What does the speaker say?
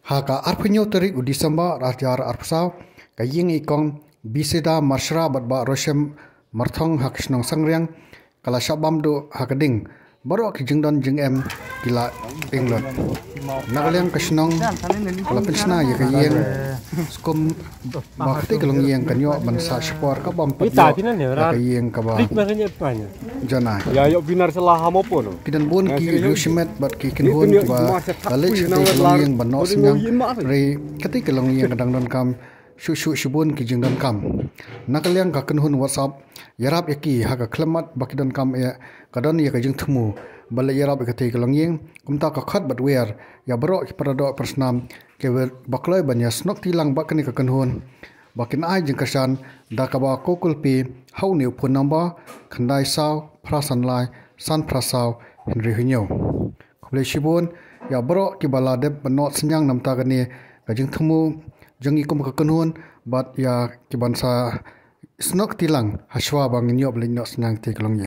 Haka arpunyo terik u Disember rajar arpsau kaying ikong bisida marsra batba rosem marthong hak snong sangrang kala shabam do hakading baro ki jingdon jing em kila England nagalyang kasnong kala pensna ya kaying skum bakti kalong yang kanyo bansa spor ka bam patyo kaying ka ba jana ya yo binar salah hamopon kidan bun ki lusimet bat ki kinhun ki ba college te kalong yang banno senyang re kati kalong yang kadang don kam shu shubun ki jingdon kam nakalyang ka kinhun whatsapp yarap yaki ha ka klemat bakidon kam ya kadon ya ka jing thumu bale yarap ka te kalong yang kumta ka khat bat wer ya bro ki parado persnam ke bakloi banya snok tilang bakani ka kinhun bakin ai jing kasan da ka ba kokulpi hau ne phone number khandai saw phrasan lai san phrasau henry hinyo khle shibun ya bro ki bala de banot senyang namta gani ka jing thumu jangi kum ka kinhun bat ya ki bansa snok tilang haswa bang nyop lin no snang te kalong